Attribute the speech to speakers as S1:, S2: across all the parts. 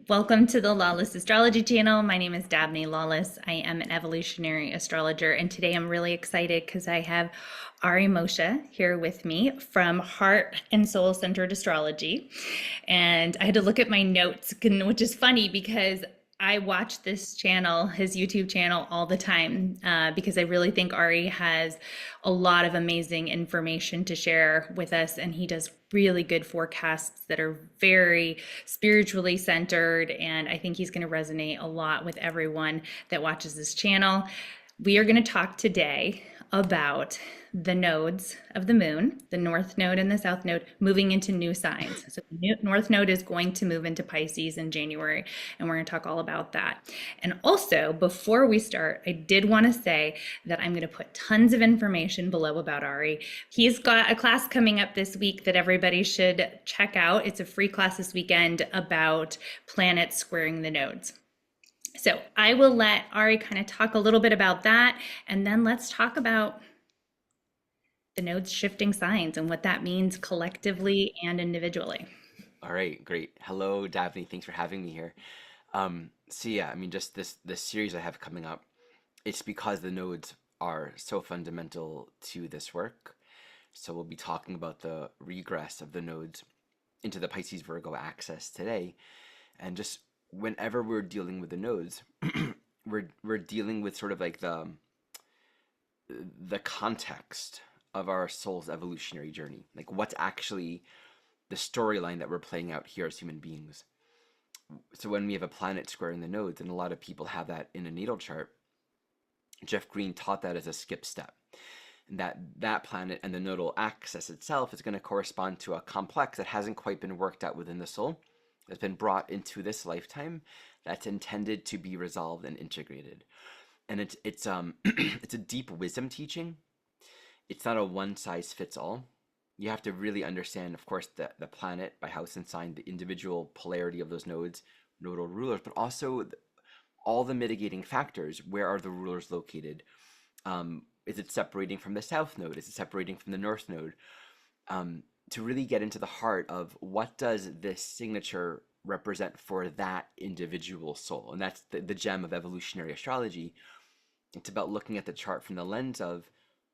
S1: Welcome to the Lawless Astrology channel. My name is Dabney Lawless. I am an evolutionary astrologer, and today I'm really excited because I have Ari Moshe here with me from Heart and Soul Centered Astrology. And I had to look at my notes, which is funny because I watch this channel, his YouTube channel, all the time because I really think Ari has a lot of amazing information to share with us, and he does really good forecasts that are very spiritually centered. And I think he's going to resonate a lot with everyone that watches this channel. We are going to talk today about the nodes of the moon, the North Node and the South Node, moving into new signs. So the North Node is going to move into Pisces in January, and we're going to talk all about that. And also, before we start, I did want to say that I'm going to put tons of information below about Ari. He's got a class coming up this week that everybody should check out. It's a free class this weekend about planets squaring the nodes. So I will let Ari kind of talk a little bit about that, and then let's talk about the nodes shifting signs and what that means collectively and individually.
S2: All right, great. Hello, Daphne. Thanks for having me here. Just this series I have coming up, it's because the nodes are so fundamental to this work. So we'll be talking about the regress of the nodes into the Pisces Virgo axis today. And just whenever we're dealing with the nodes, we're dealing with sort of like the context of our soul's evolutionary journey. Like what's actually the storyline that we're playing out here as human beings. So when we have a planet squaring the nodes, and a lot of people have that in a natal chart, Jeff Green taught that as a skip step. And that planet and the nodal axis itself is going to correspond to a complex that hasn't quite been worked out within the soul, that's been brought into this lifetime, that's intended to be resolved and integrated. And it's it's a deep wisdom teaching. It's not a one size fits all. You have to really understand, of course, the planet by house and sign, the individual polarity of those nodes, nodal rulers, but also all the mitigating factors. Where are the rulers located? Is it separating from the South Node? Is it separating from the North Node? To really get into the heart of what does this signature represent for that individual soul. And that's the gem of evolutionary astrology. It's about looking at the chart from the lens of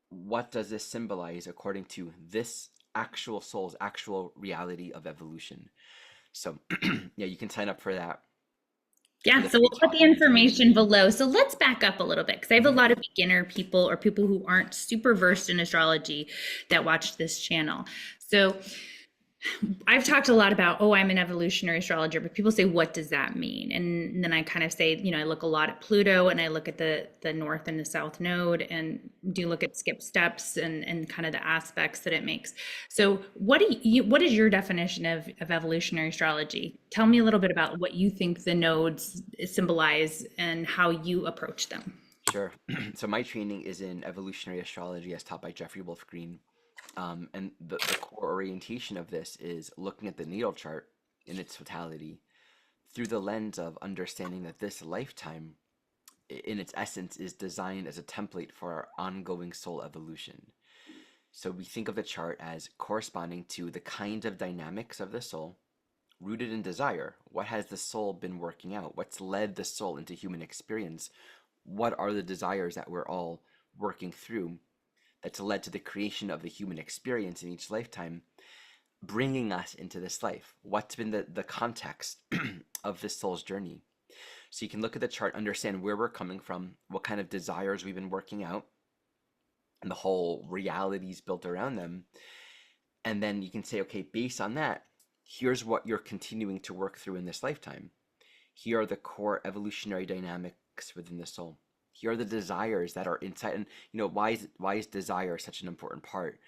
S2: what does this symbolize according to this actual soul's actual reality of evolution. So yeah, you can sign up for that for
S1: Yeah,
S2: the
S1: so
S2: free
S1: we'll put the
S2: talk today.
S1: information below. So let's back up a little bit because I have a
S2: Mhm.
S1: lot of beginner people or people who aren't super versed in astrology that watch this channel. So I've talked a lot about, oh, I'm an evolutionary astrologer, but people say, what does that mean? And then I kind of say, I look a lot at Pluto and I look at the North and the South Node and do look at skip steps and kind of the aspects that it makes. So what is your definition of evolutionary astrology? Tell me a little bit about what you think the nodes symbolize and how you approach them.
S2: Sure. So my training is in evolutionary astrology as taught by Jeffery Wolfe Green. And the core orientation of this is looking at the natal chart in its totality through the lens of understanding that this lifetime, in its essence, is designed as a template for our ongoing soul evolution. So we think of the chart as corresponding to the kind of dynamics of the soul rooted in desire. What has the soul been working out? What's led the soul into human experience? What are the desires that we're all working through that's led to the creation of the human experience in each lifetime, bringing us into this life? What's been the context of this soul's journey? So you can look at the chart, understand where we're coming from, what kind of desires we've been working out, and the whole realities built around them. And then you can say, okay, based on that, here's what you're continuing to work through in this lifetime. Here are the core evolutionary dynamics within the soul. Here are the desires that are inside. And why is desire such an important part?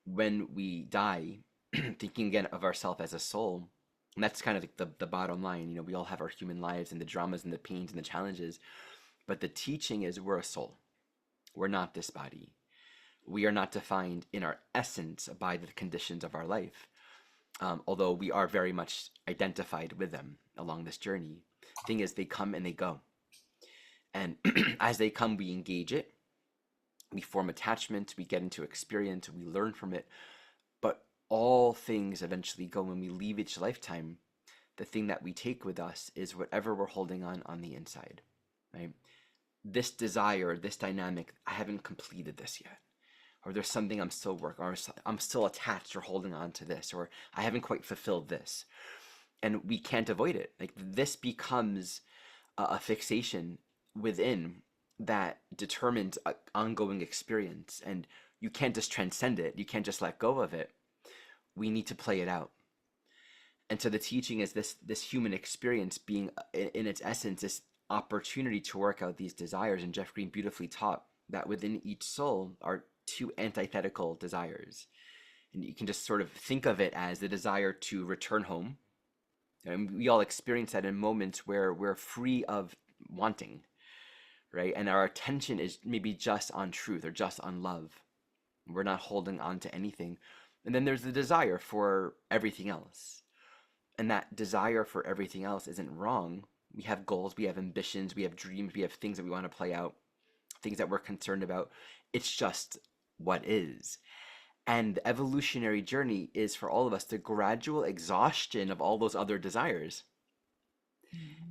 S2: When we die, thinking again of ourselves as a soul, and that's kind of the bottom line. We all have our human lives and the dramas and the pains and the challenges, but the teaching is we're a soul. We're not this body. We are not defined in our essence by the conditions of our life, although we are very much identified with them along this journey. Thing is, they come and they go. And as they come, we engage it, we form attachment, we get into experience, we learn from it. But all things eventually go when we leave each lifetime. the thing that we take with us is whatever we're holding on the inside, right? This desire, this dynamic, I haven't completed this yet. Or there's something I'm still working, or I'm still attached or holding on to this, or I haven't quite fulfilled this. And we can't avoid it. Like this becomes a fixation within that determines an ongoing experience. And you can't just transcend it. You can't just let go of it. We need to play it out. And so the teaching is this human experience being in its essence, this opportunity to work out these desires. And Jeff Green beautifully taught that within each soul are two antithetical desires. And you can just sort of think of it as the desire to return home. And we all experience that in moments where we're free of wanting, right? And our attention is maybe just on truth or just on love. We're not holding on to anything. And then there's the desire for everything else. And that desire for everything else isn't wrong. We have goals, we have ambitions, we have dreams, we have things that we want to play out, things that we're concerned about. It's just what is. And the evolutionary journey is for all of us the gradual exhaustion of all those other desires.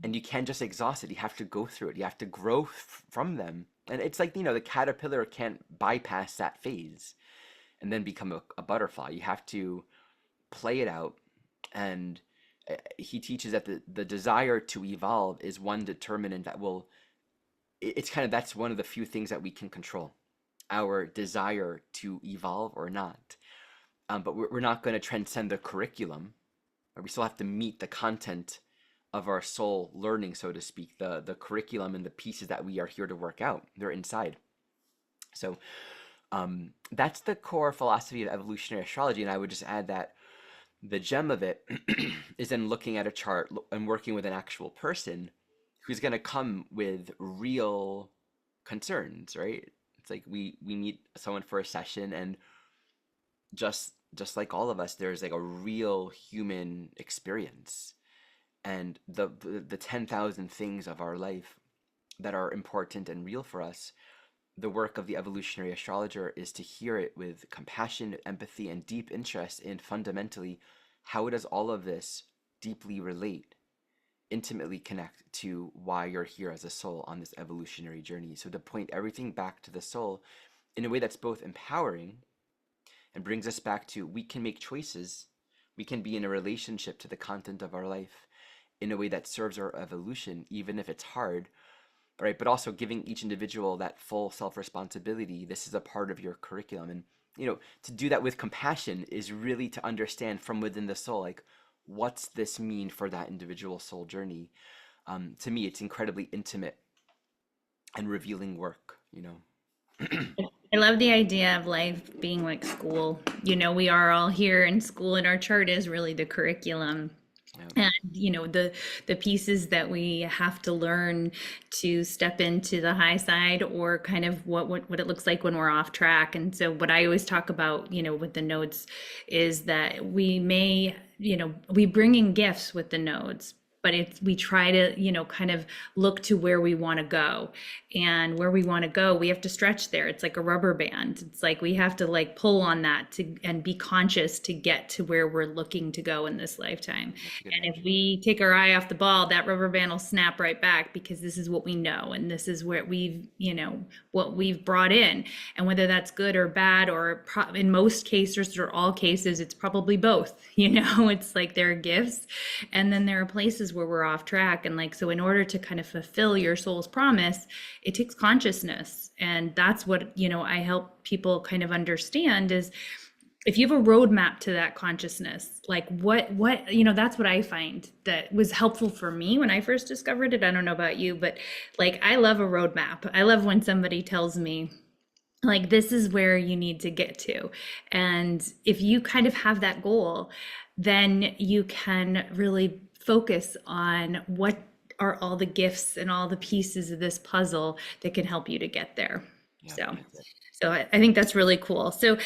S2: And you can't just exhaust it. You have to go through it. You have to grow from them. And it's like, the caterpillar can't bypass that phase and then become a butterfly. You have to play it out. And he teaches that the desire to evolve is one determinant that will, that's one of the few things that we can control. Our desire to evolve or not. But we're not going to transcend the curriculum. We still have to meet the content of our soul learning, so to speak, the curriculum and the pieces that we are here to work out. They're inside. So that's the core philosophy of evolutionary astrology. And I would just add that the gem of it is then looking at a chart and working with an actual person who's going to come with real concerns, right? It's like we meet someone for a session, and just like all of us, there's like a real human experience, and the 10,000 things of our life that are important and real for us. The work of the evolutionary astrologer is to hear it with compassion, empathy, and deep interest in fundamentally how does all of this deeply relate, intimately connect to why you're here as a soul on this evolutionary journey. So to point everything back to the soul in a way that's both empowering and brings us back to we can make choices, we can be in a relationship to the content of our life in a way that serves our evolution, even if it's hard, right? But also giving each individual that full self-responsibility. This is a part of your curriculum. And, to do that with compassion is really to understand from within the soul, like, what's this mean for that individual soul journey? To me, it's incredibly intimate and revealing work,
S1: I love the idea of life being like school. We are all here in school, and our chart is really the curriculum.
S2: Yeah.
S1: And the pieces that we have to learn to step into the high side, or kind of what it looks like when we're off track. And so what I always talk about, with the nodes, is that we may, we bring in gifts with the nodes, but we try to, kind of look to where we want to go. And where we want to go, we have to stretch there. It's like a rubber band. It's like we have to like pull on that and be conscious to get to where we're looking to go in this lifetime. And if we take our eye off the ball, that rubber band will snap right back, because this is what we know, and this is where we've, what we've brought in. And whether that's good or bad, or in most cases or all cases, it's probably both. It's like there are gifts, and then there are places where we're off track. And like, so in order to kind of fulfill your soul's promise, it takes consciousness. And that's what, I help people kind of understand is, if you have a roadmap to that consciousness, like what, that's what I find that was helpful for me when I first discovered it. I don't know about you, but like, I love a roadmap. I love when somebody tells me, like, this is where you need to get to. And if you kind of have that goal, then you can really focus on what are all the gifts and all the pieces of this puzzle that can help you to get there. Yeah, so I think that's really cool. So,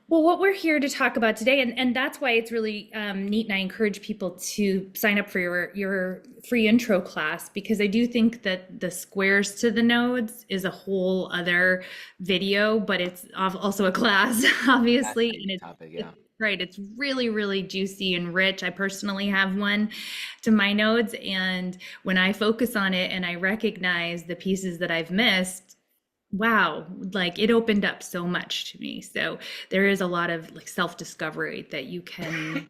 S1: well, what we're here to talk about today, and that's why it's really neat, and I encourage people to sign up for your free intro class, because I do think that the squares to the nodes is a whole other video, but it's also a class, obviously. And
S2: topic, yeah.
S1: Right. It's really, really juicy and rich. I personally have one to my nodes, and when I focus on it and I recognize the pieces that I've missed, wow, like it opened up so much to me. So there is a lot of like self-discovery that you can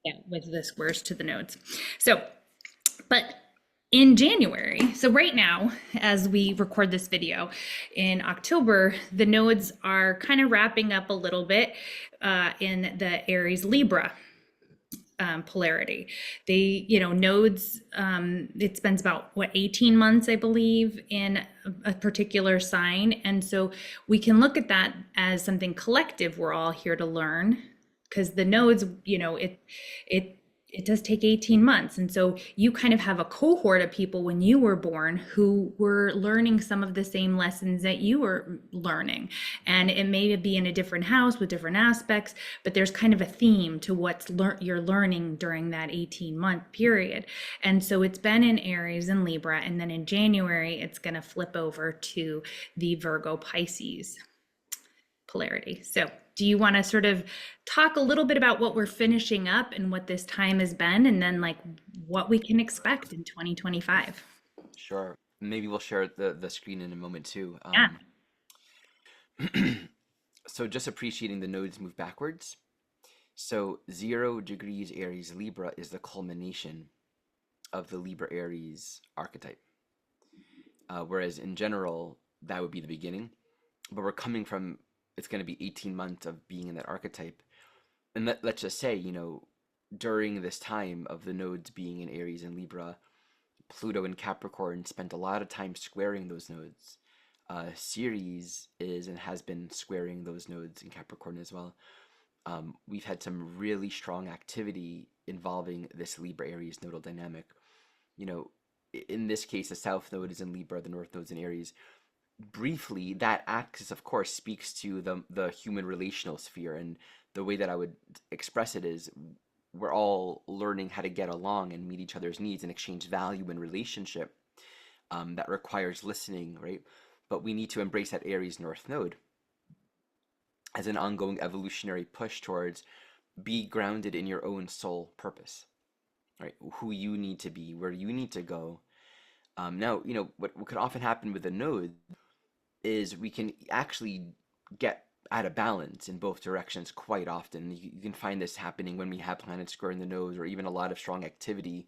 S1: get with the squares to the nodes. So, but in January, so right now, as we record this video in October, the nodes are kind of wrapping up a little bit in the Aries-Libra polarity. They, nodes, it spends about what, 18 months, I believe, in a particular sign. And so we can look at that as something collective we're all here to learn, because the nodes, it it does take 18 months. And so you kind of have a cohort of people when you were born who were learning some of the same lessons that you were learning. And it may be in a different house with different aspects, but there's kind of a theme to what you're learning during that 18-month period. And so it's been in Aries and Libra, and then in January, it's going to flip over to the Virgo-Pisces polarity. So do you want to sort of talk a little bit about what we're finishing up and what this time has been, and then like what we can expect in 2025?
S2: Sure. Maybe we'll share the screen in a moment too.
S1: Yeah.
S2: So just appreciating the nodes move backwards. So 0 degrees Aries Libra is the culmination of the Libra Aries archetype. Whereas in general, that would be the beginning. But we're coming from, it's going to be 18 months of being in that archetype. And let's just say, during this time of the nodes being in Aries and Libra, Pluto and Capricorn spent a lot of time squaring those nodes. Ceres is and has been squaring those nodes in Capricorn as well. We've had some really strong activity involving this Libra Aries nodal dynamic. In this case, the South Node is in Libra, the North Node's in Aries. Briefly, that axis, of course, speaks to the human relational sphere, and the way that I would express it is we're all learning how to get along and meet each other's needs and exchange value in relationship. That requires listening, right? But we need to embrace that Aries North Node as an ongoing evolutionary push towards be grounded in your own soul purpose, right? Who you need to be, where you need to go. Now, what could often happen with the node is we can actually get out of balance in both directions quite often. You can find this happening when we have planets squaring the nodes, or even a lot of strong activity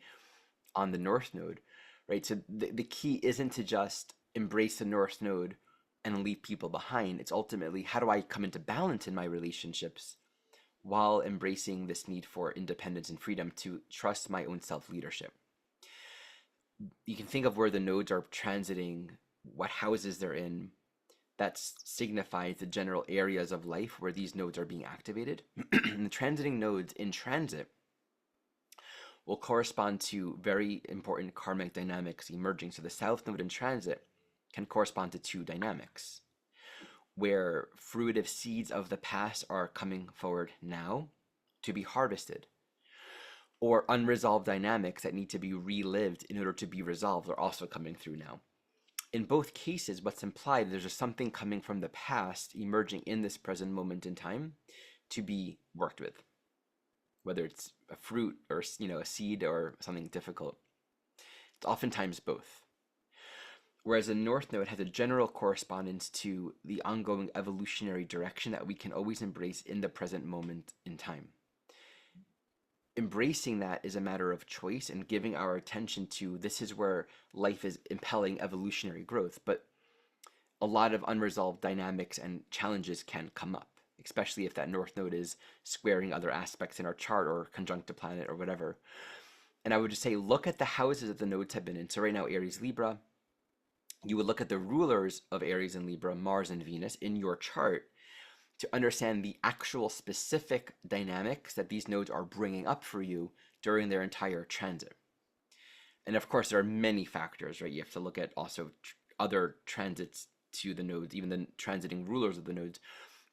S2: on the North Node, right? So the key isn't to just embrace the North Node and leave people behind. It's ultimately, how do I come into balance in my relationships while embracing this need for independence and freedom to trust my own self-leadership? You can think of where the nodes are transiting, what houses they're in. That signifies the general areas of life where these nodes are being activated. And the transiting nodes in transit will correspond to very important karmic dynamics emerging. So the South Node in transit can correspond to two dynamics, where fruitive seeds of the past are coming forward now to be harvested, or unresolved dynamics that need to be relived in order to be resolved are also coming through now. In both cases, what's implied, there's just something coming from the past emerging in this present moment in time to be worked with, whether it's a fruit or a seed or something difficult. It's oftentimes both. Whereas the North Node has a general correspondence to the ongoing evolutionary direction that we can always embrace in the present moment in time. Embracing that is a matter of choice and giving our attention to this is where life is impelling evolutionary growth, but a lot of unresolved dynamics and challenges can come up, especially if that North Node is squaring other aspects in our chart or conjunct a planet or whatever. And I would just say, look at the houses that the nodes have been in. So right now, Aries, Libra, you would look at the rulers of Aries and Libra, Mars and Venus, in your chart to understand the actual specific dynamics that these nodes are bringing up for you during their entire transit. And of course, there are many factors, right? You have to look at also other transits to the nodes, even the transiting rulers of the nodes.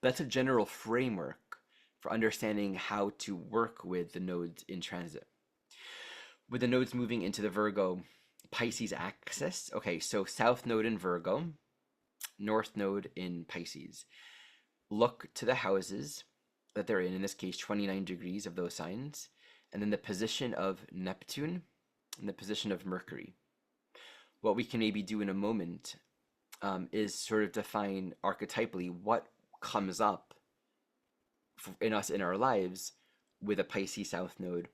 S2: But that's a general framework for understanding how to work with the nodes in transit. With the nodes moving into the Virgo Pisces axis, okay, so South Node in Virgo, North Node in Pisces. Look to the houses that they're in this case, 29 degrees of those signs, and then the position of Neptune and the position of Mercury. What we can maybe do in a moment is sort of define archetypally what comes up in us in our lives with a Pisces South Node,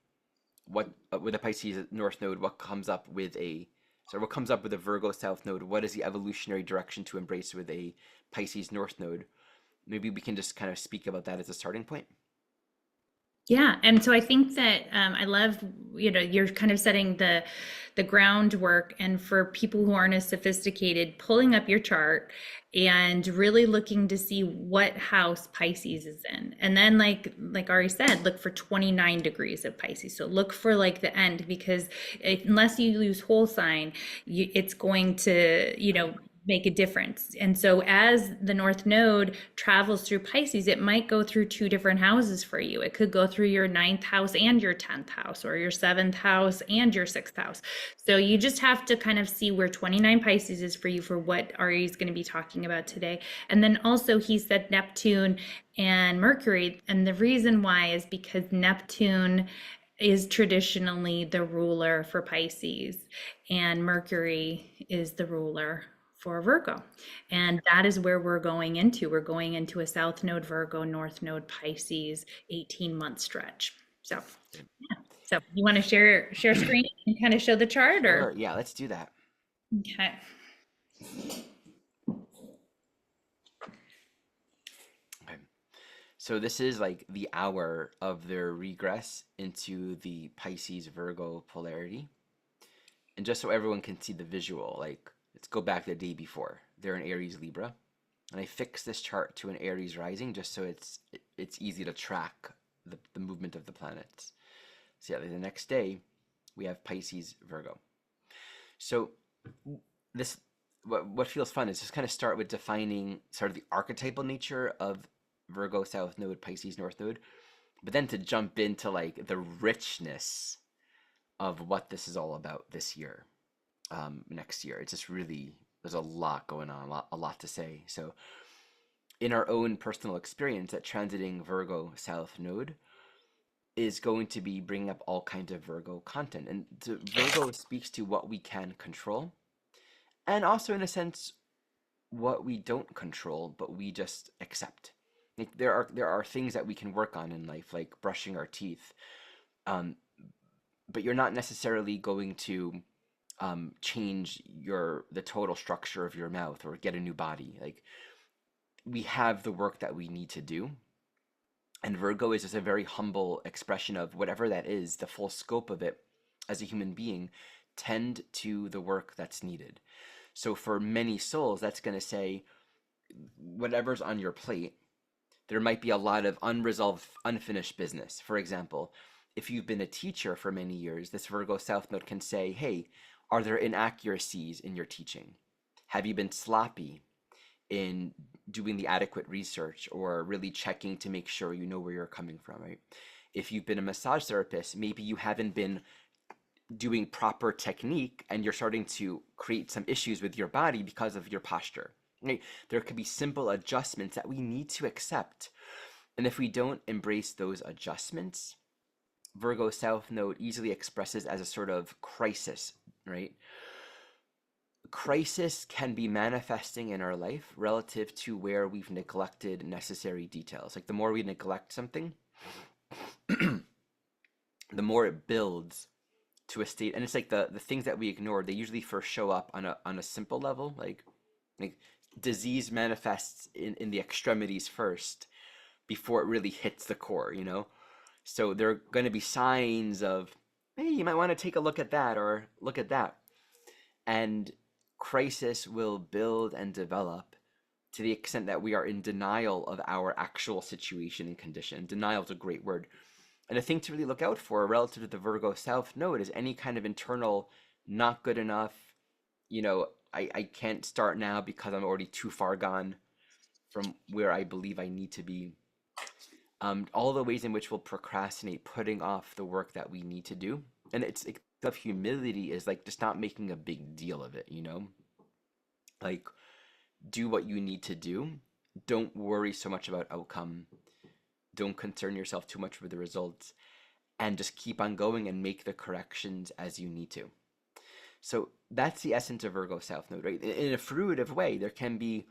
S2: what with a Pisces North Node, what comes up with a what comes up with a Virgo South Node, what is the evolutionary direction to embrace with a Pisces North Node. Maybe we can just kind of speak about that as a starting point.
S1: Yeah, and so I think that I love, you're kind of setting the groundwork, and for people who aren't as sophisticated, pulling up your chart and really looking to see what house Pisces is in, and then like Ari said, look for 29 degrees of Pisces. So look for like the end, because unless you use whole sign, it's going to make a difference. And so as the North Node travels through Pisces, it might go through two different houses for you. It could go through your ninth house and your 10th house, or your seventh house and your sixth house. So you just have to kind of see where 29 Pisces is for you, for what Ari is going to be talking about today. And then also he said Neptune and Mercury. And the reason why is because Neptune is traditionally the ruler for Pisces, and Mercury is the ruler for Virgo. And that is where we're going into. We're going into a South Node Virgo, North Node Pisces 18-month stretch. So, yeah. So you want to share screen and kind of show the chart,
S2: Sure,
S1: or?
S2: yeah, let's do that.
S1: Okay.
S2: Okay. So this is like the hour of their regress into the Pisces Virgo polarity. And just so everyone can see the visual, like let's go back the day before. They're in Aries-Libra. And I fixed this chart to an Aries rising just so it's easy to track the movement of the planets. So yeah, the next day we have Pisces Virgo. So this what feels fun is just kind of start with defining sort of the archetypal nature of Virgo South Node, Pisces North Node, but then to jump into like the richness of what this is all about this year, next year. It's just really, there's a lot going on, a lot to say. So in our own personal experience, that transiting Virgo South Node is going to be bringing up all kinds of Virgo content. And Virgo speaks to what we can control, and also in a sense what we don't control but we just accept. Like there are things that we can work on in life, like brushing our teeth, um, but you're not necessarily going to change the total structure of your mouth or get a new body. Like we have the work that we need to do, and Virgo is just a very humble expression of whatever that is, the full scope of it. As a human being, tend to the work that's needed. So for many souls, that's going to say whatever's on your plate, there might be a lot of unresolved, unfinished business. For example, if you've been a teacher for many years, this Virgo South Node can say, hey, are there inaccuracies in your teaching? Have you been sloppy in doing the adequate research or really checking to make sure you know where you're coming from, right? If you've been a massage therapist, maybe you haven't been doing proper technique and you're starting to create some issues with your body because of your posture. Right? There could be simple adjustments that we need to accept. And if we don't embrace those adjustments, Virgo South Node easily expresses as a sort of crisis, right? Crisis can be manifesting in our life relative to where we've neglected necessary details. Like the more we neglect something, the more it builds to a state. And it's like the things that we ignore, they usually first show up on a simple level, like disease manifests in the extremities first before it really hits the core, you know? So there are going to be signs of, hey, you might want to take a look at that or look at that. And crisis will build and develop to the extent that we are in denial of our actual situation and condition. Denial is a great word. And a thing to really look out for relative to the Virgo South Node is any kind of internal not good enough, I can't start now because I'm already too far gone from where I believe I need to be. All the ways in which we'll procrastinate putting off the work that we need to do. And it's like, of humility is like just not making a big deal of it, Like do what you need to do. Don't worry so much about outcome. Don't concern yourself too much with the results, and just keep on going and make the corrections as you need to. So that's the essence of Virgo South Node, right? In a fruitive way, there can be,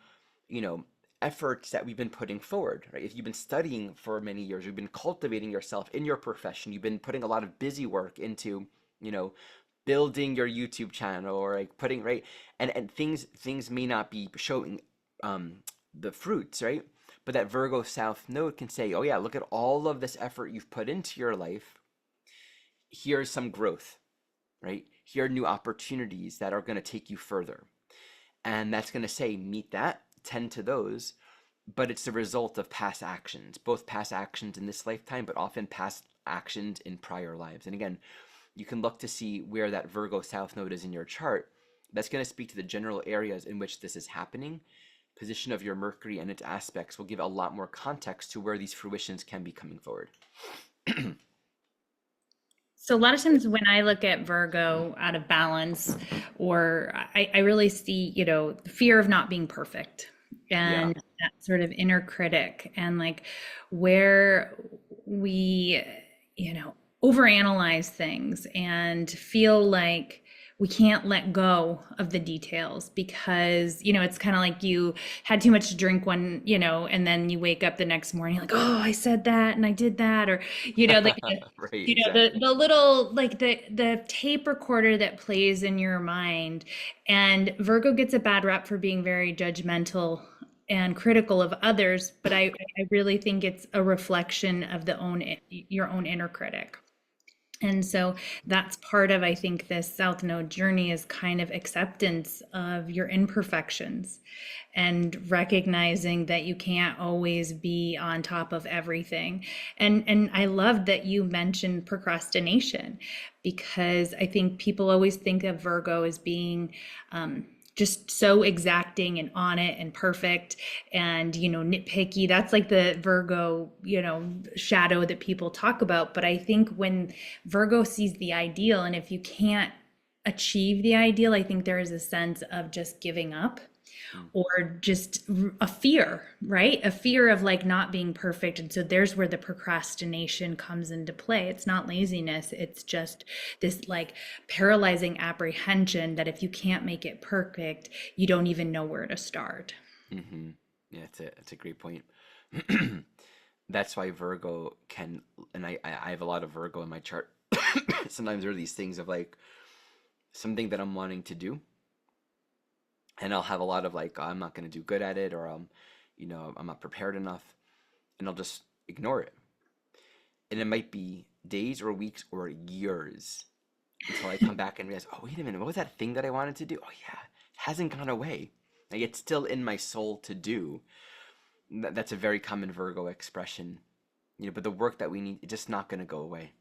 S2: you know, efforts that we've been putting forward, right? If you've been studying for many years, you've been cultivating yourself in your profession, you've been putting a lot of busy work into, you know, building your YouTube channel, or like putting, right? And things may not be showing um the fruits, right? But that Virgo South Node can say, oh yeah, look at all of this effort you've put into your life. Here's some growth, right? Here are new opportunities that are going to take you further. And that's going to say, meet that, tend to those, but it's the result of past actions, both past actions in this lifetime, but often past actions in prior lives. And again, you can look to see where that Virgo South Node is in your chart. That's going to speak to the general areas in which this is happening. Position of your Mercury and its aspects will give a lot more context to where these fruitions can be coming forward.
S1: So a lot of times when I look at Virgo out of balance, or I really see, the fear of not being perfect
S2: Yeah.
S1: and that sort of inner critic, and like where we, you know, overanalyze things and feel like we can't let go of the details because, it's kind of like you had too much to drink and then you wake up the next morning like, oh, I said that and I did that, or, like
S2: Right,
S1: the
S2: exactly.
S1: little, like the tape recorder that plays in your mind. And Virgo gets a bad rep for being very judgmental and critical of others, but I really think it's a reflection of your own inner critic. And so that's part of, I think, this South Node journey is kind of acceptance of your imperfections and recognizing that you can't always be on top of everything. And I love that you mentioned procrastination, because I think people always think of Virgo as being just so exacting and on it and perfect and, nitpicky. That's like the Virgo, shadow that people talk about. But I think when Virgo sees the ideal, and if you can't achieve the ideal, I think there is a sense of just giving up,
S2: Mm.
S1: or just a fear, right? A fear of like not being perfect. And so there's where the procrastination comes into play. It's not laziness, it's just this like paralyzing apprehension that if you can't make it perfect, you don't even know where to start.
S2: Mm-hmm. Yeah, it's a great point. That's why Virgo can, and I have a lot of Virgo in my chart. Sometimes there are these things of like something that I'm wanting to do, and I'll have a lot of like, "Oh, I'm not going to do good at it, or I'm not prepared enough, and I'll just ignore it. And it might be days or weeks or years until I come back and realize, oh, wait a minute, what was that thing that I wanted to do? Oh yeah, it hasn't gone away. Like it's still in my soul to do. That's a very common Virgo expression, but the work that we need, it's just not going to go away.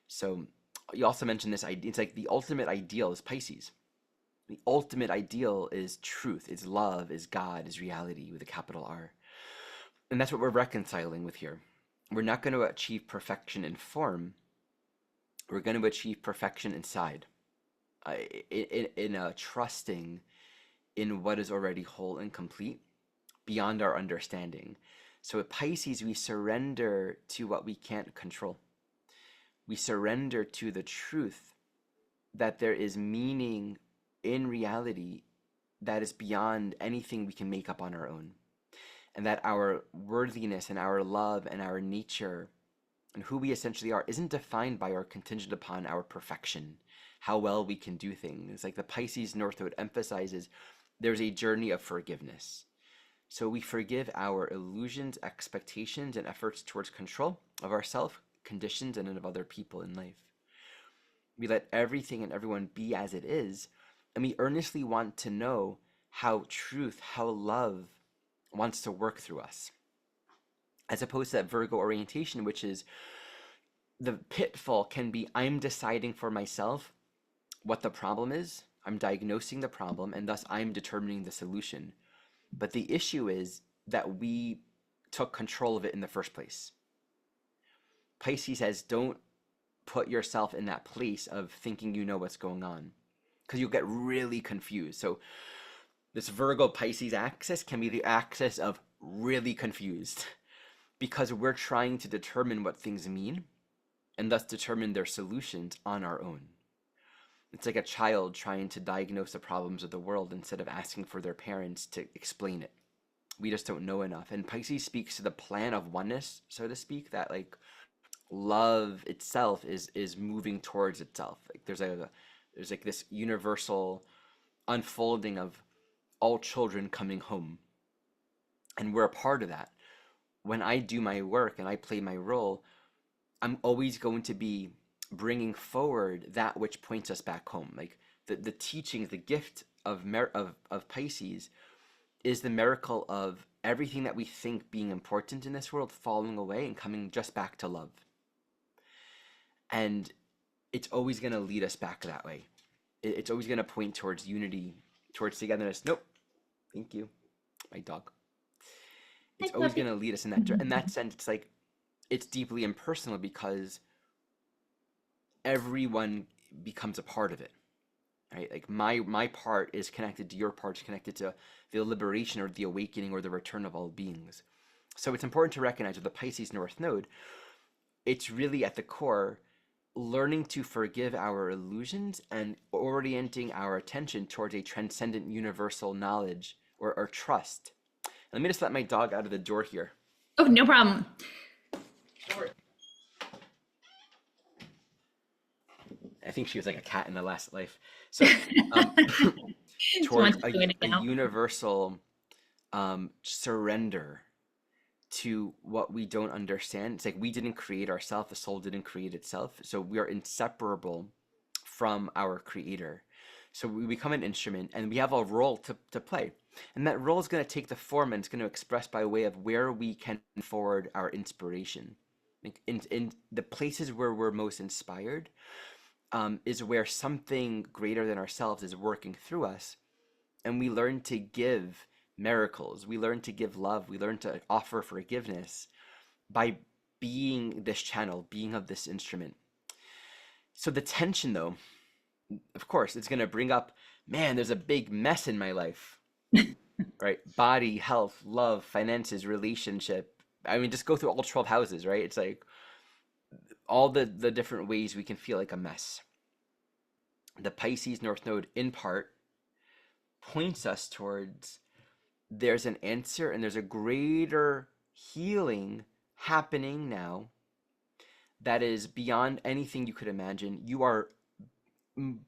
S2: So you also mentioned this idea. It's like the ultimate ideal is Pisces. The ultimate ideal is truth, is love, is God, is reality with a capital R. And that's what we're reconciling with here. We're not going to achieve perfection in form. We're going to achieve perfection inside, in trusting in what is already whole and complete beyond our understanding. So at Pisces, we surrender to what we can't control. We surrender to the truth that there is meaning in reality that is beyond anything we can make up on our own. And that our worthiness and our love and our nature and who we essentially are isn't defined by or contingent upon our perfection, how well we can do things. Like the Pisces North Node emphasizes, there's a journey of forgiveness. So we forgive our illusions, expectations, and efforts towards control of ourselves, conditions, and of other people in life. We let everything and everyone be as it is, and we earnestly want to know how truth, how love wants to work through us. As opposed to that Virgo orientation, which is the pitfall can be, I'm deciding for myself what the problem is, I'm diagnosing the problem, and thus I'm determining the solution. But the issue is that we took control of it in the first place. Pisces says, don't put yourself in that place of thinking you know what's going on, because you'll get really confused. So this Virgo Pisces axis can be the axis of really confused. because we're trying to determine what things mean and thus determine their solutions on our own. It's like a child trying to diagnose the problems of the world instead of asking for their parents to explain it. We just don't know enough. And Pisces speaks to the plan of oneness, so to speak, that like love itself is moving towards itself. Like there's like this universal unfolding of all children coming home. And we're a part of that. When I do my work and I play my role, I'm always going to be bringing forward that which points us back home. Like the teachings, the gift of Pisces is the miracle of everything that we think being important in this world falling away and coming just back to love. And it's always going to lead us back that way. It's always going to point towards unity, towards togetherness. Nope. Thank you. My dog. It's always going to lead us in that sense. It's like, it's deeply impersonal because everyone becomes a part of it, right? Like my part is connected to your part, is connected to the liberation or the awakening or the return of all beings. So it's important to recognize with the Pisces North Node, it's really at the core learning to forgive our illusions and orienting our attention towards a transcendent universal knowledge or trust. Let me just let my dog out of the door here.
S1: Oh, no problem.
S2: I think she was like a cat in the last life. So towards a universal surrender to what we don't understand. It's like we didn't create ourselves, the soul didn't create itself. So we are inseparable from our creator. So we become an instrument and we have a role to play. And that role is going to take the form and it's going to express by way of where we can forward our inspiration. Like in the places where we're most inspired, is where something greater than ourselves is working through us. And we learn to give miracles. We learn to give love. We learn to offer forgiveness by being this channel, being of this instrument. So the tension, though, of course, it's going to bring up, man, there's a big mess in my life, right? Body, health, love, finances, relationship. I mean, just go through all 12 houses, right? It's like all the different ways we can feel like a mess. The Pisces North Node, in part, points us towards there's an answer and there's a greater healing happening now that is beyond anything you could imagine. You are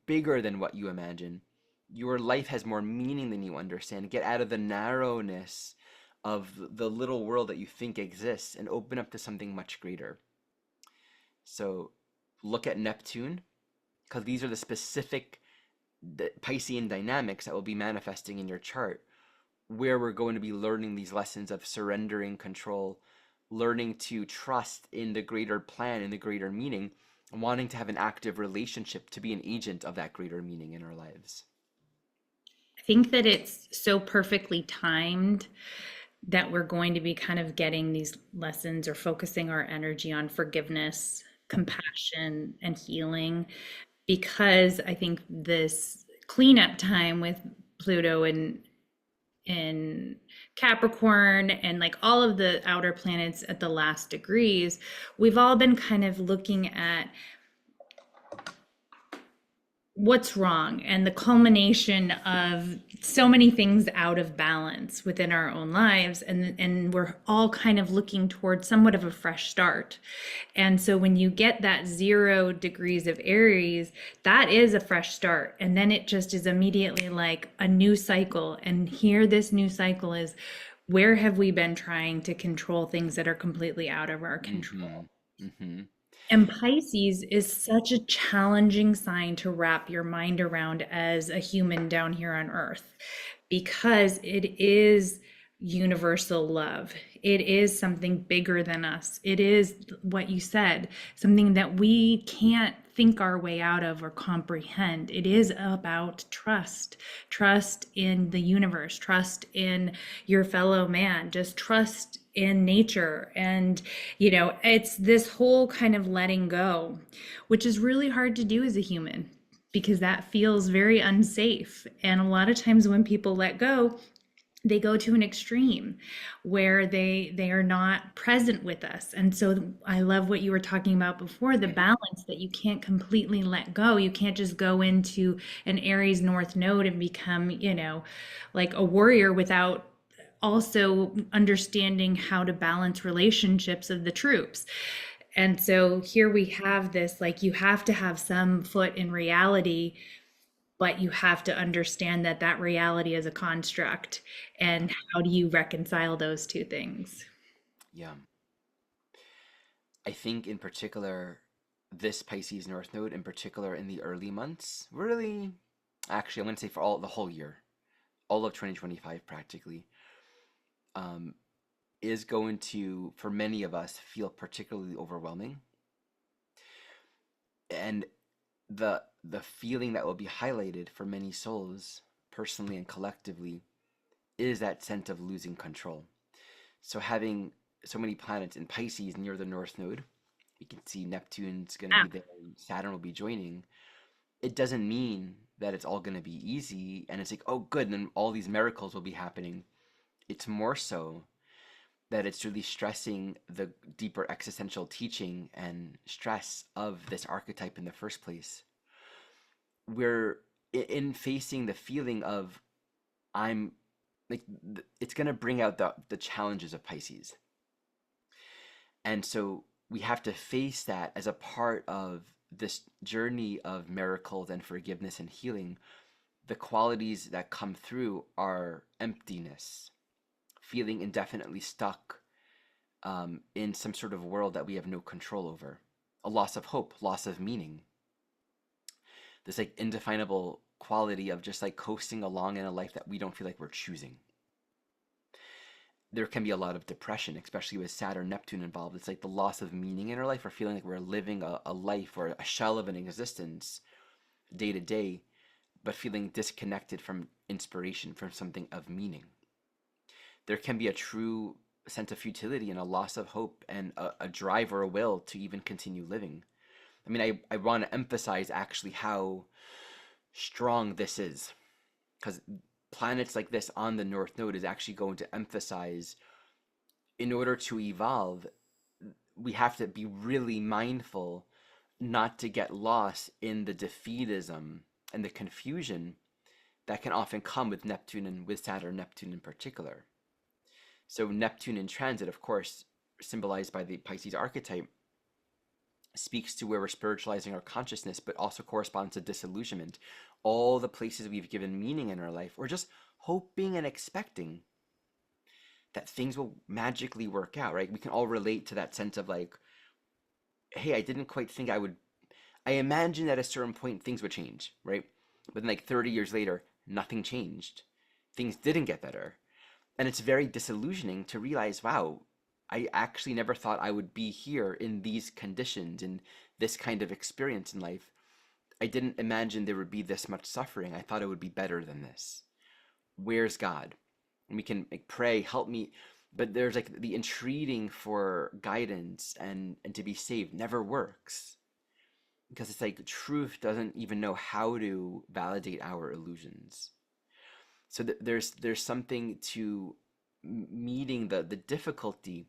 S2: bigger than what you imagine. Your life has more meaning than you understand. Get out of the narrowness of the little world that you think exists and open up to something much greater. So look at Neptune, because these are the specific Piscean dynamics that will be manifesting in your chart, where we're going to be learning these lessons of surrendering control, learning to trust in the greater plan, in the greater meaning, and wanting to have an active relationship to be an agent of that greater meaning in our lives.
S1: I think that it's so perfectly timed that we're going to be kind of getting these lessons or focusing our energy on forgiveness, compassion, and healing, because I think this cleanup time with Pluto in Capricorn and like all of the outer planets at the last degrees, we've all been kind of looking at what's wrong and the culmination of so many things out of balance within our own lives, and we're all kind of looking towards somewhat of a fresh start. And so when you get that 0 degrees of Aries, that is a fresh start, and then it just is immediately like a new cycle. And here this new cycle is, where have we been trying to control things that are completely out of our control? And Pisces is such a challenging sign to wrap your mind around as a human down here on Earth, because it is universal love. It is something bigger than us. It is what you said, something that we can't think our way out of or comprehend. It is about trust, trust in the universe, trust in your fellow man, just trust in nature. And, you know, it's this whole kind of letting go, which is really hard to do as a human, because that feels very unsafe. And a lot of times when people let go, they go to an extreme where they are not present with us. And so I love what you were talking about before, the balance that you can't completely let go. You can't just go into an Aries North Node and become, like a warrior without also understanding how to balance relationships of the troops. And so here we have this, like, you have to have some foot in reality, but you have to understand that that reality is a construct.
S2: Yeah,
S1: And how do you reconcile those two things?
S2: yeah. I think in particular, this Pisces North Node in particular in the early months, really, actually, I'm going to say for all the whole year, all of 2025 practically, um, is going to, for many of us, feel particularly overwhelming. And the feeling that will be highlighted for many souls, personally and collectively, is that sense of losing control. So having so many planets in Pisces near the North Node, we can see Neptune's going to
S1: Yeah.
S2: be there, and Saturn will be joining. It doesn't mean that it's all going to be easy and it's like, oh, good, and then all these miracles will be happening. It's more so that it's really stressing the deeper existential teaching and stress of this archetype in the first place. We're in facing the feeling of I'm like it's going to bring out the challenges of Pisces. And so we have to face that as a part of this journey of miracles and forgiveness and healing. The qualities that come through are emptiness, feeling indefinitely stuck in some sort of world that we have no control over, a loss of hope, loss of meaning, this like indefinable quality of just like coasting along in a life that we don't feel like we're choosing. There can be a lot of depression, especially with Saturn, Neptune involved. It's like the loss of meaning in our life, or feeling like we're living a life or a shell of an existence day to day, but feeling disconnected from inspiration, from something of meaning. There can be a true sense of futility and a loss of hope and a drive or a will to even continue living. I mean, I want to emphasize actually how strong this is, because planets like this on the North Node is actually going to emphasize, in order to evolve, we have to be really mindful not to get lost in the defeatism and the confusion that can often come with Neptune and with Saturn, Neptune in particular. So, Neptune in transit, of course, symbolized by the Pisces archetype, speaks to where we're spiritualizing our consciousness, but also corresponds to disillusionment. All the places we've given meaning in our life, or just hoping and expecting that things will magically work out, right? We can all relate to that sense of like, hey, I didn't quite think I would. I imagined at a certain point things would change, right? But then, like 30 years later, nothing changed. Things didn't get better. And it's very disillusioning to realize, wow, I actually never thought I would be here in these conditions, in this kind of experience in life. I didn't imagine there would be this much suffering. I thought it would be better than this. Where's God? And we can like pray, help me. But there's like the entreating for guidance and to be saved never works, because it's like truth doesn't even know how to validate our illusions. So there's something to meeting the difficulty.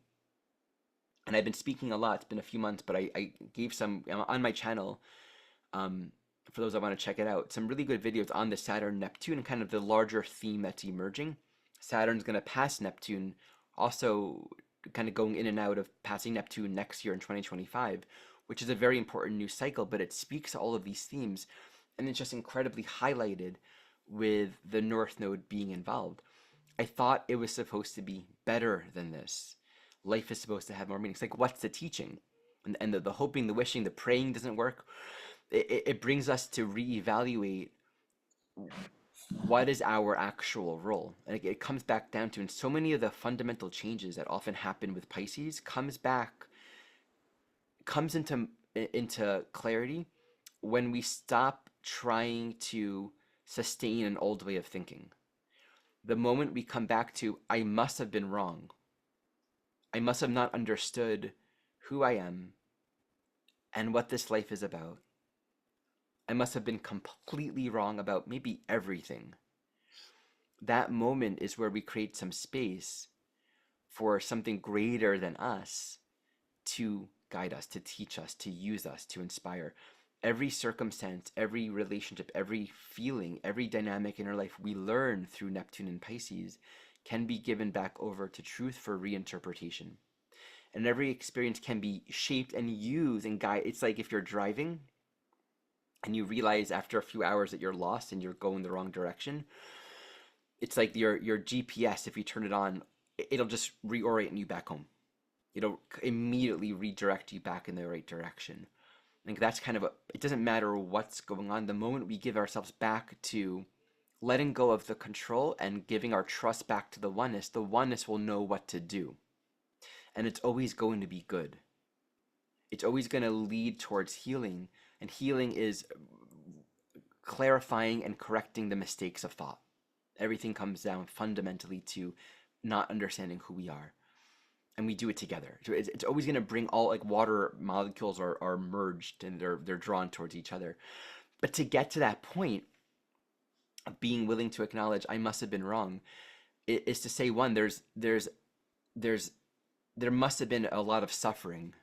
S2: And I've been speaking a lot. It's been a few months, but I gave some on my channel, um, for those that want to check it out, some really good videos on the Saturn Neptune and kind of the larger theme that's emerging. Saturn's going to pass Neptune, also kind of going in and out of passing Neptune next year in 2025, which is a very important new cycle, but it speaks to all of these themes. And it's just incredibly highlighted with the North Node being involved. I thought it was supposed to be better than this. Life is supposed to have more meaning. It's like, what's the teaching? And the hoping, the wishing, the praying doesn't work. It brings us to reevaluate what is our actual role. And it comes back down to, and so many of the fundamental changes that often happen with Pisces comes into clarity when we stop trying to sustain an old way of thinking. The moment we come back to, I must have been wrong. I must have not understood who I am and what this life is about. I must have been completely wrong about maybe everything. that moment is where we create some space for something greater than us to guide us, to teach us, to use us, to inspire. Every circumstance, every relationship, every feeling, every dynamic in our life we learn through Neptune and Pisces can be given back over to truth for reinterpretation. And every experience can be shaped and used and guided. It's like if you're driving and you realize after a few hours that you're lost and you're going the wrong direction, it's like your GPS, if you turn it on, it'll just reorient you back home. It'll immediately redirect you back in the right direction. I think that's kind of it doesn't matter what's going on. The moment we give ourselves back to letting go of the control and giving our trust back to the oneness will know what to do. And it's always going to be good. It's always going to lead towards healing. And healing is clarifying and correcting the mistakes of thought. Everything comes down fundamentally to not understanding who we are. And we do it together. So it's always going to bring all, like, water molecules are merged and they're drawn towards each other. But to get to that point of being willing to acknowledge I must have been wrong, is to say, one, there must have been a lot of suffering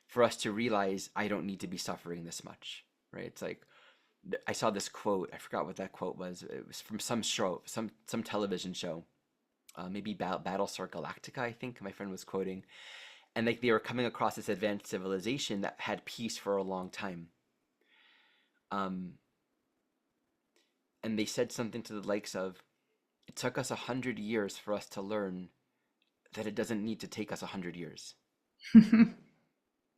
S2: for us to realize I don't need to be suffering this much, right? It's like I saw this quote. I forgot what that quote was. It was from some show, some television show. Maybe Battlestar Galactica, I think my friend was quoting, and like they were coming across this advanced civilization that had peace for a long time. And they said something to the likes of, "It took us 100 years for us to learn that it doesn't need to take us 100 years."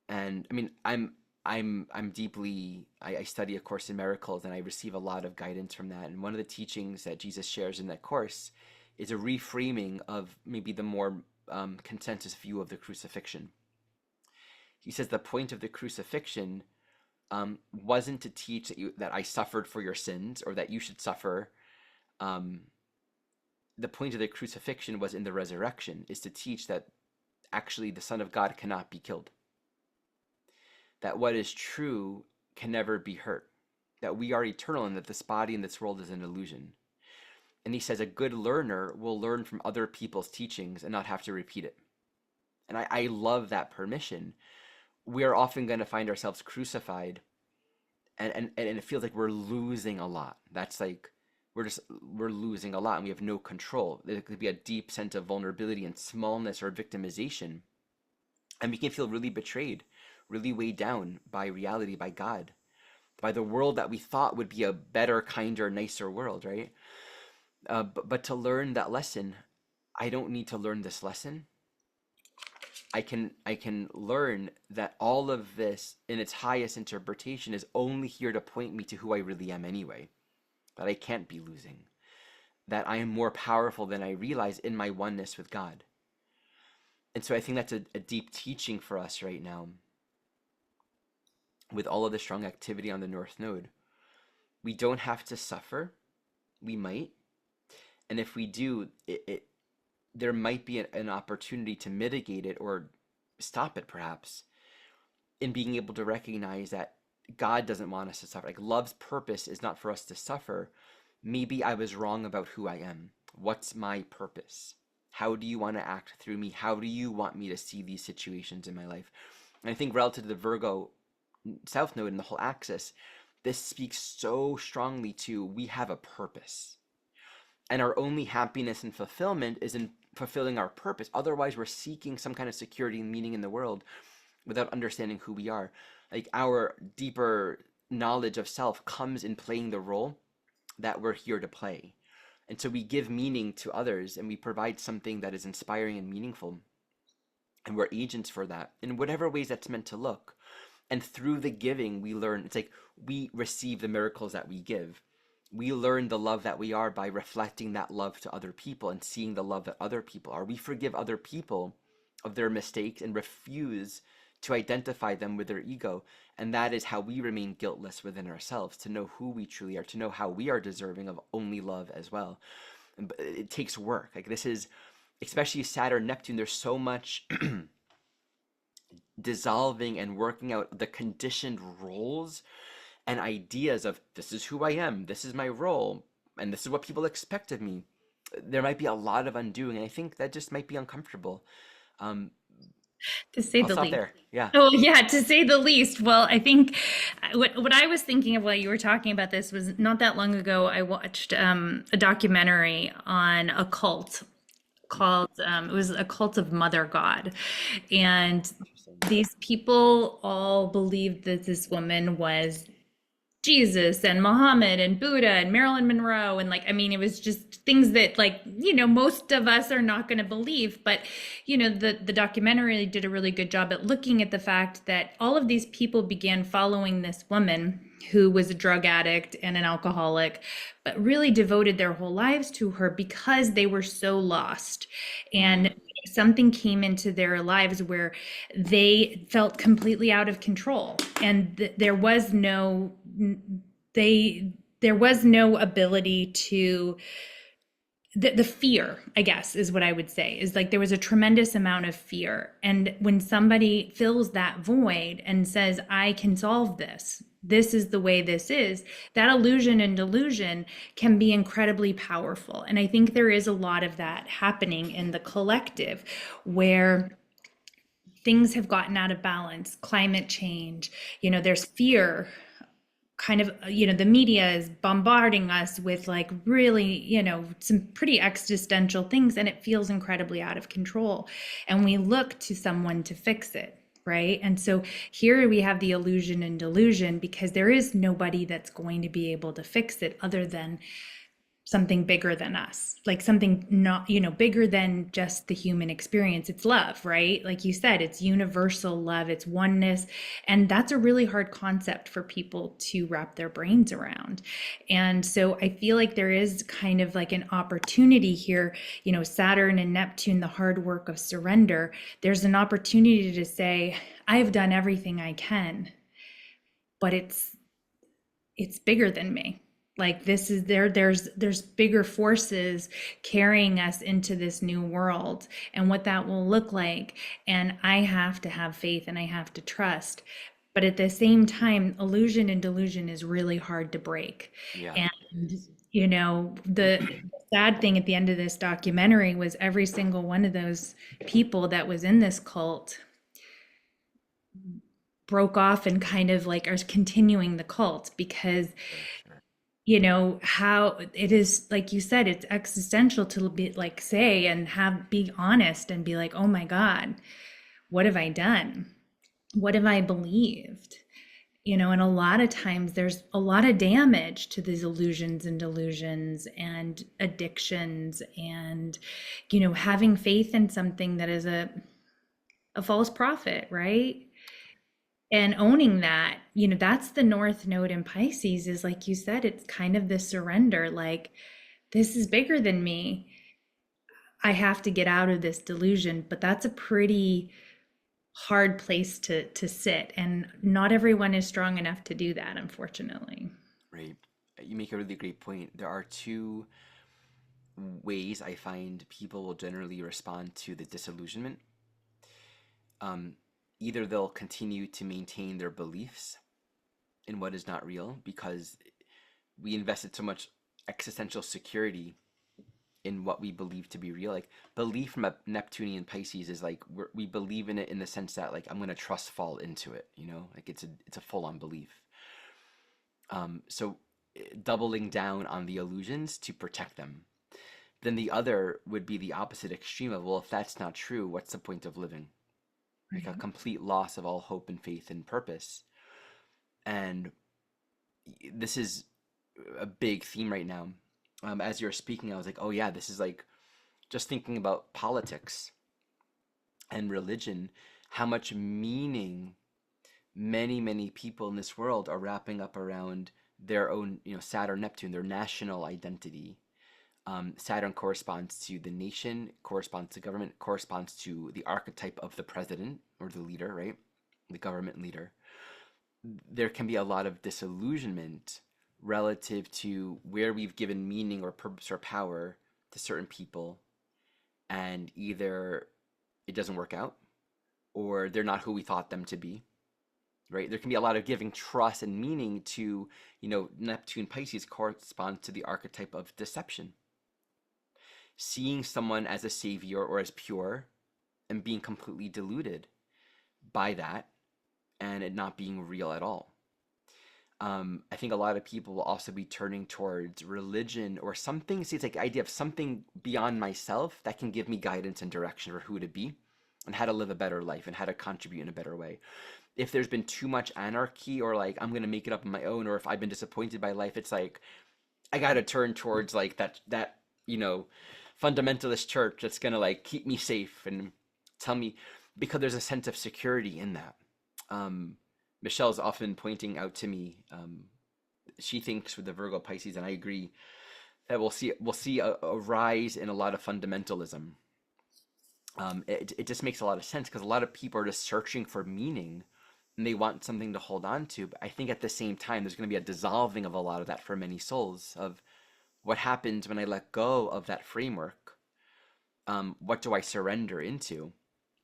S2: And I mean, I'm deeply, I study A Course in Miracles, and I receive a lot of guidance from that. And one of the teachings that Jesus shares in that course is a reframing of maybe the more consensus view of the crucifixion. He says the point of the crucifixion wasn't to teach that I suffered for your sins or that you should suffer. The point of the crucifixion was in the resurrection, is to teach that actually the Son of God cannot be killed. That what is true can never be hurt. That we are eternal and that this body in this world is an illusion. And he says a good learner will learn from other people's teachings and not have to repeat it. And I love that permission. We are often going to find ourselves crucified, and it feels like we're losing a lot. That's like we're losing a lot and we have no control. There could be a deep sense of vulnerability and smallness or victimization. And we can feel really betrayed, really weighed down by reality, by God, by the world that we thought would be a better, kinder, nicer world, right? But to learn that lesson, I don't need to learn this lesson. I can learn that all of this in its highest interpretation is only here to point me to who I really am anyway. That I can't be losing. That I am more powerful than I realize in my oneness with God. And so I think that's a deep teaching for us right now. With all of the strong activity on the North Node, we don't have to suffer. We might. And if we do, there might be an opportunity to mitigate it or stop it, perhaps, in being able to recognize that God doesn't want us to suffer. Like, love's purpose is not for us to suffer. Maybe I was wrong about who I am. What's my purpose? How do you want to act through me? How do you want me to see these situations in my life? And I think relative to the Virgo South Node and the whole axis, this speaks so strongly to we have a purpose. And our only happiness and fulfillment is in fulfilling our purpose. Otherwise, we're seeking some kind of security and meaning in the world without understanding who we are. Like, our deeper knowledge of self comes in playing the role that we're here to play. And so we give meaning to others and we provide something that is inspiring and meaningful. And we're agents for that in whatever ways that's meant to look. And through the giving, we learn. It's like we receive the miracles that we give. We learn the love that we are by reflecting that love to other people and seeing the love that other people are. We forgive other people of their mistakes and refuse to identify them with their ego. And that is how we remain guiltless within ourselves, to know who we truly are, to know how we are deserving of only love as well. And it takes work. Like, this is, especially Saturn, Neptune, there's so much dissolving and working out the conditioned roles and ideas of this is who I am, this is my role, and this is what people expect of me, there might be a lot of undoing, and I think that just might be uncomfortable. Um,
S1: To say
S2: I'll
S1: the
S2: stop
S1: least.
S2: there. Yeah.
S1: Oh yeah, to say the least. Well, I think what I was thinking of while you were talking about this was not that long ago. I watched a documentary on a cult called it was a cult of Mother God, and
S2: Interesting.
S1: these people all believed that this woman was Jesus and Muhammad and Buddha and Marilyn Monroe. And like, I mean, it was just things that like, most of us are not going to believe. But, the documentary did a really good job at looking at the fact that all of these people began following this woman who was a drug addict and an alcoholic, but really devoted their whole lives to her because they were so lost.
S2: Mm,
S1: And something came into their lives where they felt completely out of control, and there was no ability to, the fear, I guess, is what I would say, is like there was a tremendous amount of fear. And when somebody fills that void and says, I can solve this, this is the way this is, that illusion and delusion can be incredibly powerful. And I think there is a lot of that happening in the collective, where things have gotten out of balance, climate change, there's fear, kind of, the media is bombarding us with like really, some pretty existential things, and it feels incredibly out of control. And we look to someone to fix it. Right. And so here we have the illusion and delusion, because there is nobody that's going to be able to fix it other than something bigger than us, like something not, bigger than just the human experience. It's love, right? Like you said, it's universal love, it's oneness. And that's a really hard concept for people to wrap their brains around. And so I feel like there is kind of like an opportunity here, Saturn and Neptune, the hard work of surrender. There's an opportunity to say, I've done everything I can, but it's bigger than me. Like this is there's bigger forces carrying us into this new world, and what that will look like. And I have to have faith and I have to trust. But at the same time, illusion and delusion is really hard to break.
S2: yeah.
S1: And
S2: It is.
S1: the sad thing at the end of this documentary was every single one of those people that was in this cult broke off and kind of like are continuing the cult, because
S2: Sure, sure.
S1: how it is, like you said, it's existential to be like, say, and be honest and be like, oh my God, what have I done? What have I believed? And a lot of times there's a lot of damage to these illusions and delusions and addictions, and having faith in something that is a false prophet, right? And owning that, that's the North Node in Pisces, is like you said, it's kind of the surrender, like, this is bigger than me. I have to get out of this delusion. But that's a pretty hard place to sit. And not everyone is strong enough to do that, unfortunately.
S2: Right. You make a really great point. There are two ways I find people will generally respond to the disillusionment. Um, Either they'll continue to maintain their beliefs in what is not real because we invested so much existential security in what we believe to be real. Like belief from a Neptunian Pisces is like we believe in it in the sense that like I'm gonna trust fall into it, like it's a full on belief. So doubling down on the illusions to protect them. Then the other would be the opposite extreme of, well, if that's not true, what's the point of living? Like a
S1: Right.
S2: complete loss of all hope and faith and purpose. And this is a big theme right now. As you're speaking, I was like, oh yeah, this is like just thinking about politics and religion, how much meaning many people in this world are wrapping up around their own, Saturn, Neptune, their national identity. Saturn corresponds to the nation, corresponds to government, corresponds to the archetype of the president or the leader, right? The government leader. There can be a lot of disillusionment relative to where we've given meaning or purpose or power to certain people, and either it doesn't work out or they're not who we thought them to be. right? There can be a lot of giving trust and meaning to, Neptune Pisces corresponds to the archetype of deception. Seeing someone as a savior or as pure and being completely deluded by that and it not being real at all. I think a lot of people will also be turning towards religion or something. See, it's like the idea of something beyond myself that can give me guidance and direction for who to be and how to live a better life and how to contribute in a better way. If there's been too much anarchy or like I'm gonna make it up on my own, or if I've been disappointed by life, it's like I gotta turn towards like that you know fundamentalist church that's gonna like keep me safe and tell me, because there's a sense of security in that. Um, Michelle's often pointing out to me, she thinks with the Virgo Pisces, and I agree that we'll see a rise in a lot of fundamentalism. It just makes a lot of sense because a lot of people are just searching for meaning and they want something to hold on to. But I think at the same time, there's going to be a dissolving of a lot of that for many souls of what happens when I let go of that framework. What do I surrender into?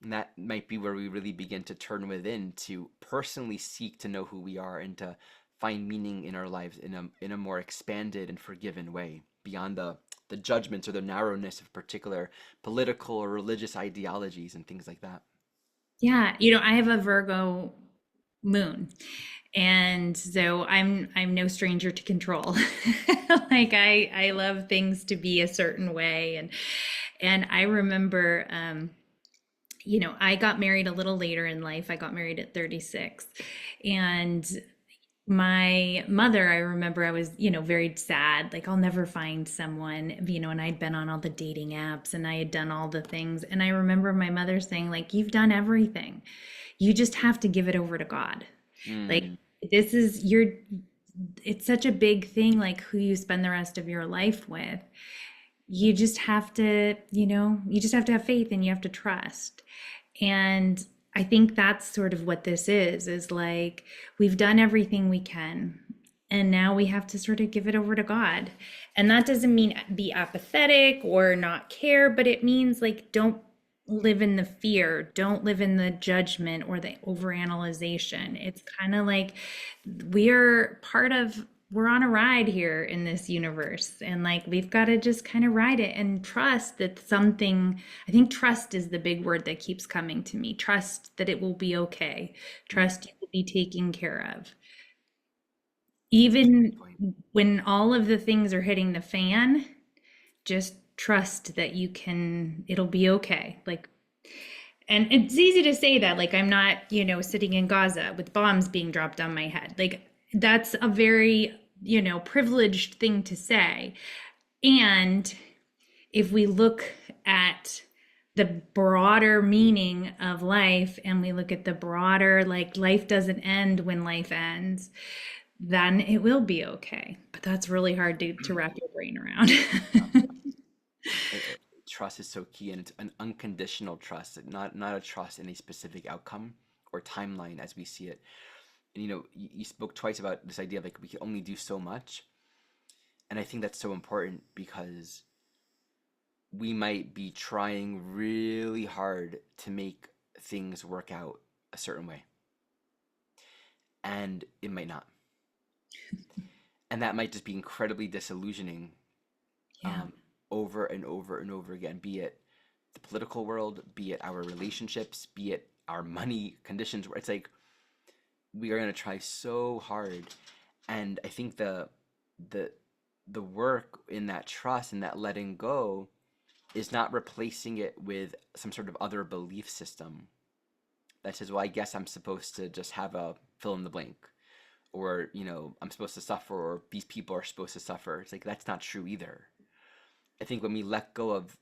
S2: And that might be where we really begin to turn within to personally seek to know who we are and to find meaning in our lives in a more expanded and forgiven way beyond the judgments or the narrowness of particular political or religious ideologies and things like that.
S1: Yeah, I have a Virgo moon. And so I'm no stranger to control. Like I love things to be a certain way, and I remember I got married a little later in life. I got married at 36. And my mother, I remember I was, very sad, like I'll never find someone, and I'd been on all the dating apps and I had done all the things. And I remember my mother saying, like, you've done everything. You just have to give it over to God. Like,
S2: Mm,
S1: this is your, it's such a big thing, like who you spend the rest of your life with. You just have to, you just have to have faith and you have to trust. And I think that's sort of what this is like we've done everything we can. And now we have to sort of give it over to God. And that doesn't mean be apathetic or not care, but it means like don't live in the fear, don't live in the judgment or the overanalyzation. It's kind of like we're on a ride here in this universe, and like we've got to just kind of ride it and trust that something. I think trust is the big word that keeps coming to me. Trust that it will be okay.
S2: mm,
S1: Trust you will be taken care of,
S2: that's a great
S1: even
S2: point.
S1: when all of the things are hitting the fan. Just trust that it'll be okay. Like, and it's easy to say that, like I'm not, sitting in Gaza with bombs being dropped on my head. Like that's a very, privileged thing to say. And if we look at the broader meaning of life and we look at the broader, like life doesn't end when life ends, then it will be okay. But that's really hard to wrap your brain around.
S2: Yeah. Trust is so key, and it's an unconditional trust, not a trust in a specific outcome or timeline as we see it. And you spoke twice about this idea of like we can only do so much, and I think that's so important because we might be trying really hard to make things work out a certain way, and it might not, and that might just be incredibly disillusioning,
S1: Yeah.
S2: um, over and over and over again, be it the political world, be it our relationships, be it our money conditions, where it's like we are going to try so hard. And I think the the work in that trust and that letting go is not replacing it with some sort of other belief system that says, well, I guess I'm supposed to just have a fill in the blank, or I'm supposed to suffer, or these people are supposed to suffer. It's like that's not true either. I think when we let go of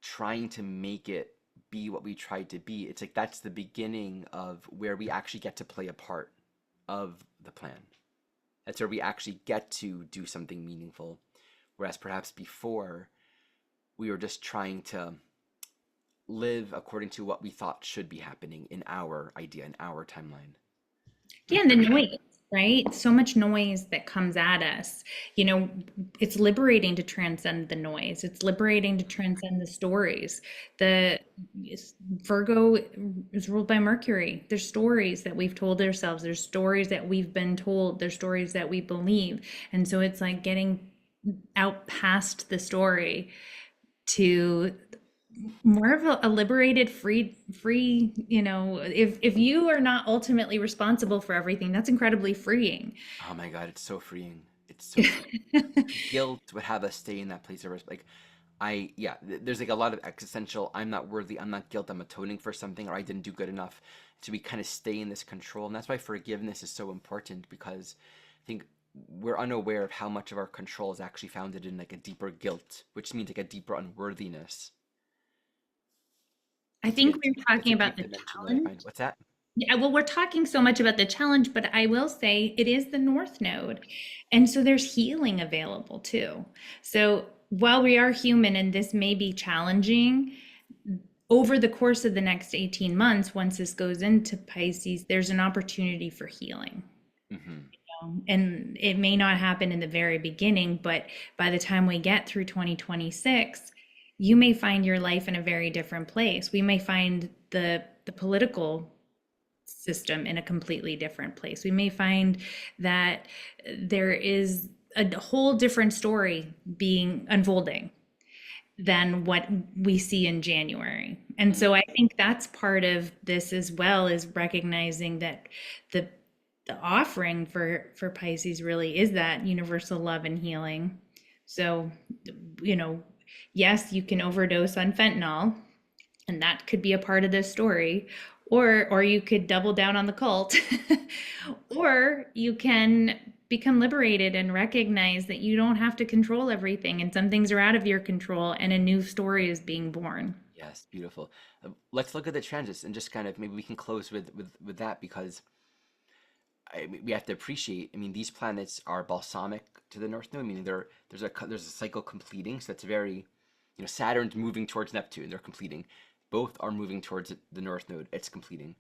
S2: trying to make it be what we tried to be, it's like that's the beginning of where we actually get to play a part of the plan. That's where we actually get to do something meaningful. Whereas perhaps before, we were just trying to live according to what we thought should be happening in our idea, in our timeline.
S1: Yeah, and the noise. right? So much noise that comes at us. You know, it's liberating to transcend the noise. It's liberating to transcend the stories. The Virgo is ruled by Mercury. There's stories that we've told ourselves. There's stories that we've been told. There's stories that we believe. And so it's like getting out past the story to more of a liberated, free, if you are not ultimately responsible for everything, that's incredibly freeing.
S2: Oh my God, it's so freeing. It's so freeing. Guilt would have us stay in that place of like yeah, there's like a lot of existential, I'm not worthy, I'm not guilt, I'm atoning for something, or I didn't do good enough. So we kind of stay in this control. And that's why forgiveness is so important, because I think we're unaware of how much of our control is actually founded in like a deeper guilt, which means like a deeper unworthiness.
S1: I
S2: It's like
S1: think we're
S2: it's
S1: talking
S2: a
S1: about
S2: deep
S1: the
S2: dimension that I
S1: challenge.
S2: find. What's that?
S1: Yeah, well, we're talking so much about the challenge, but I will say it is the North Node. And so there's healing available too. So while we are human and this may be challenging, over the course of the next 18 months, once this goes into Pisces, there's an opportunity for healing.
S2: Hmm.
S1: And it may not happen in the very beginning, but by the time we get through 2026, you may find your life in a very different place. We may find the political system in a completely different place. We may find that there is a whole different story being unfolding than what we see in January. And so I think that's part of this as well, is recognizing that the the offering for Pisces really is that universal love and healing. So, you know, yes, you can overdose on fentanyl, and that could be a part of this story, or you could double down on the cult, or you can become liberated and recognize that you don't have to control everything, and some things are out of your control, and a new story is being born.
S2: Yes, beautiful. Let's look at the transits and just kind of maybe we can close with that, because we have to appreciate. I mean, these planets are balsamic to the North Node. I mean, there's a cycle completing, so that's very, Saturn's moving towards Neptune. They're completing. Both are moving towards the North Node. It's completing.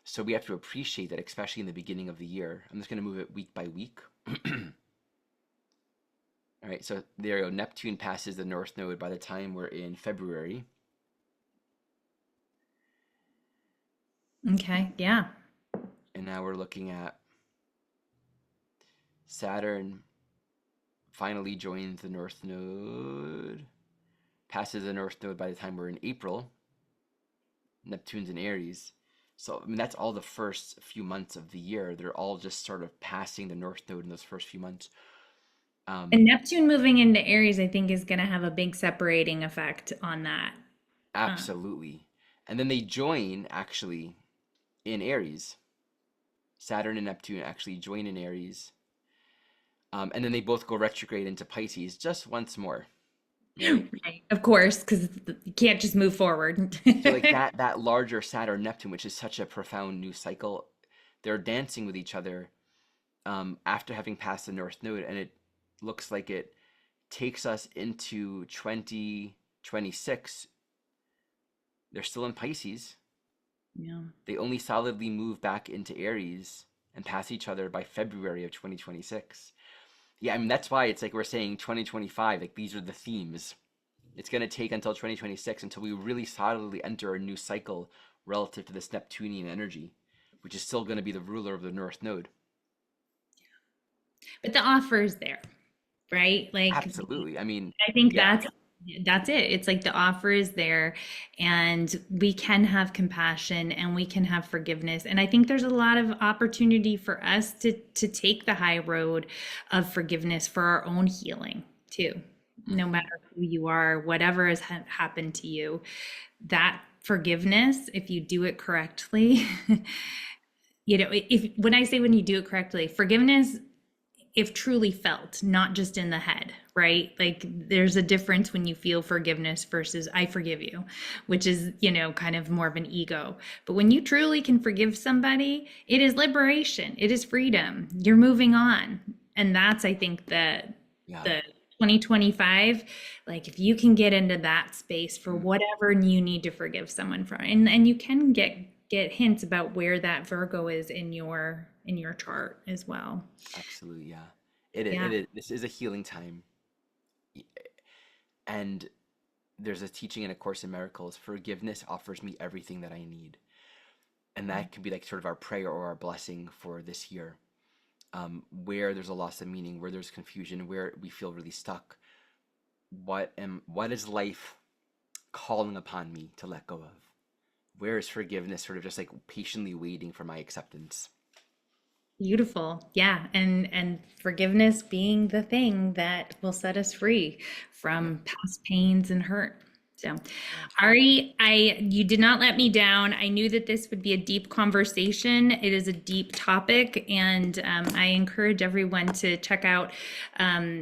S2: So we have to appreciate that, especially in the beginning of the year. I'm just going to move it week by week. All right, so there you go. Neptune passes the North Node by the time we're in February.
S1: Okay, yeah.
S2: And now we're looking at Saturn finally joins the North Node, passes the North Node by the time we're in April. Neptune's in Aries. So, I mean, that's all the first few months of the year. They're all just sort of passing the North Node in those first few months.
S1: And
S2: Um,
S1: Neptune moving into Aries, I think, is going to have a big separating effect on that. Uh,
S2: Absolutely. And then they join actually in Aries. Saturn and Neptune actually join in Aries. And then they both go retrograde into Pisces just once more, right?
S1: right, of course, because you can't just move forward.
S2: So like that larger Saturn Neptune, which is such a profound new cycle, they're dancing with each other after having passed the North Node, and it looks like it takes us into 2026. They're still in Pisces.
S1: Yeah.
S2: They only solidly move back into Aries and pass each other by February of 2026. Yeah, I mean that's why it's like we're saying 2025, like these are the themes. It's going to take until 2026 until we really solidly enter a new cycle relative to this Neptunian energy, which is still going to be the ruler of the North Node.
S1: But the offer is there, right? Like,
S2: Absolutely. I mean,
S1: I think
S2: yeah,
S1: that's it. It's like the offer is there, and we can have compassion and we can have forgiveness. And I think there's a lot of opportunity for us to take the high road of forgiveness for our own healing too. No
S2: hmm,
S1: matter who you are, whatever has happened to you, that forgiveness, if you do it correctly, if when I say when you do it correctly, forgiveness, if truly felt, not just in the head, right? Like there's a difference when you feel forgiveness versus I forgive you, which is, kind of more of an ego. But when you truly can forgive somebody, it is liberation, it is freedom. You're moving on. And that's, I think,
S2: yeah.
S1: the 2025, like if you can get into that space for
S2: Mm.
S1: whatever you need to forgive someone from, and you can get hints about where that Virgo is in in your chart as well.
S2: Absolutely, yeah. It is,
S1: Yeah.
S2: it is. This is a healing time. Y- And there's a teaching in A Course in Miracles, forgiveness offers me everything that I need. And that can be like sort of our prayer or our blessing for this year. Where there's a loss of meaning, where there's confusion, where we feel really stuck. What is life calling upon me to let go of? Where is forgiveness sort of just like patiently waiting for my acceptance?
S1: Beautiful. Yeah. And forgiveness being the thing that will set us free
S2: Yep.
S1: from past pains and hurt. So,
S2: Yeah.
S1: Ari, you did not let me down. I knew that this would be a deep conversation. It is a deep topic, and I encourage everyone to check out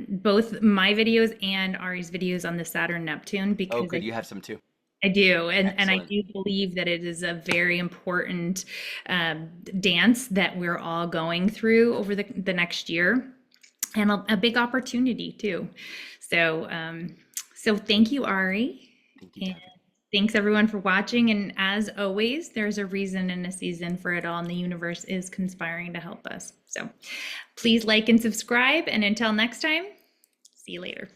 S1: both my videos and Ari's videos on the Saturn Neptune
S2: Oh,
S1: because
S2: good. You have some too.
S1: I do, and I
S2: Excellent.
S1: do believe that it is a very important dance that we're all going through over the next year, and a big opportunity too. So, so thank you, Ari,
S2: Thank you,
S1: and
S2: Davin.
S1: thanks everyone for watching. And as always, there's a reason and a season for it all, and the universe is conspiring to help us. So, please like and subscribe. And until next time, see you later.